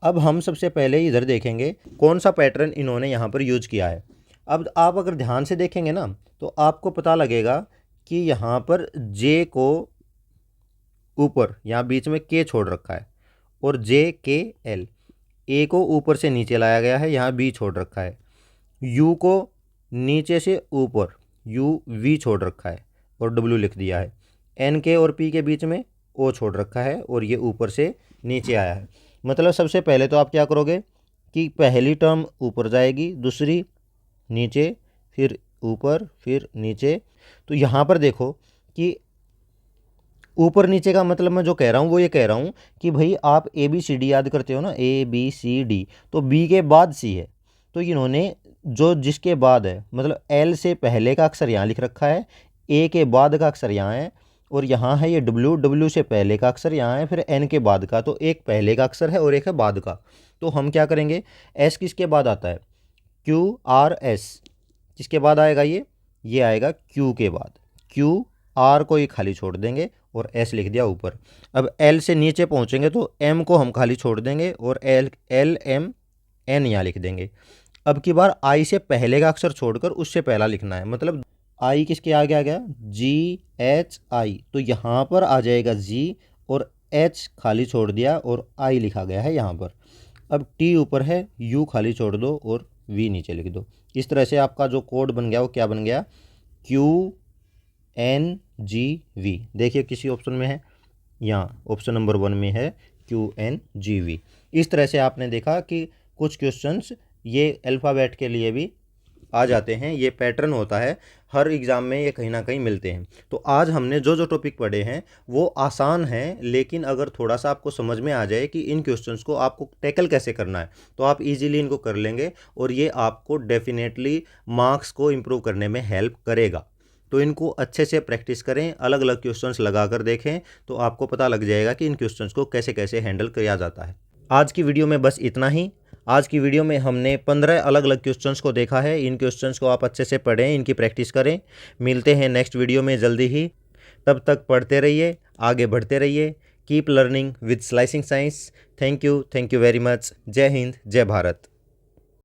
अब हम सबसे पहले इधर देखेंगे कौन सा पैटर्न इन्होंने यहाँ पर यूज किया है। अब आप अगर ध्यान से देखेंगे ना तो आपको पता लगेगा कि यहाँ पर J को ऊपर यहाँ बीच में K छोड़ रखा है, और JKL, A को ऊपर से नीचे लाया गया है, यहाँ B छोड़ रखा है, U को नीचे से ऊपर UV छोड़ रखा है और W लिख दिया है, NK और P के बीच में O छोड़ रखा है और ये ऊपर से नीचे आया है। मतलब सबसे पहले तो आप क्या करोगे कि पहली टर्म ऊपर जाएगी, दूसरी नीचे, फिर ऊपर, फिर नीचे। तो यहाँ पर देखो कि ऊपर नीचे का मतलब मैं जो कह रहा हूँ वो ये कह रहा हूँ कि भाई आप ABCD याद करते हो ना, ABCD, तो B के बाद C है, तो इन्होंने जो जिसके बाद है मतलब L से पहले का अक्षर यहाँ लिख रखा है, A के बाद का अक्षर यहाँ है, और यहाँ है ये W से पहले का अक्षर यहाँ है, फिर N के बाद का, तो एक पहले का अक्षर है और एक है बाद का। तो हम क्या करेंगे, S किसके बाद आता है, QRS, किसके बाद आएगा ये आएगा Q के बाद, QR को ये खाली छोड़ देंगे और S लिख दिया ऊपर। अब L से नीचे पहुँचेंगे तो M को हम खाली छोड़ देंगे और LMN यहाँ लिख देंगे। अब की बार I से पहले का अक्षर छोड़कर उससे पहला लिखना है, मतलब I किसके आगे आ गया, GHI, तो यहाँ पर आ जाएगा G और H खाली छोड़ दिया और I लिखा गया है यहाँ पर। अब T ऊपर है, U खाली छोड़ दो और V नीचे लिख दो। इस तरह से आपका जो कोड बन गया वो क्या बन गया, QNGV। देखिए किसी ऑप्शन में है, यहाँ ऑप्शन नंबर 1 में है QNGV। इस तरह से आपने देखा कि कुछ क्वेश्चंस ये अल्फ़ाबेट के लिए भी आ जाते हैं, ये पैटर्न होता है, हर एग्ज़ाम में ये कहीं ना कहीं मिलते हैं। तो आज हमने जो जो टॉपिक पढ़े हैं वो आसान हैं, लेकिन अगर थोड़ा सा आपको समझ में आ जाए कि इन क्वेश्चंस को आपको टैकल कैसे करना है तो आप इजीली इनको कर लेंगे, और ये आपको डेफिनेटली मार्क्स को इम्प्रूव करने में हेल्प करेगा। तो इनको अच्छे से प्रैक्टिस करें, अलग अलग क्वेश्चंस लगा कर देखें, तो आपको पता लग जाएगा कि इन क्वेश्चंस को कैसे कैसे हैंडल किया जाता है। आज की वीडियो में बस इतना ही। आज की वीडियो में हमने 15 अलग अलग क्वेश्चंस को देखा है। इन क्वेश्चंस को आप अच्छे से पढ़ें, इनकी प्रैक्टिस करें। मिलते हैं नेक्स्ट वीडियो में जल्दी ही। तब तक पढ़ते रहिए, आगे बढ़ते रहिए। Keep learning with slicing science. Thank you very much. जय हिंद, जय भारत।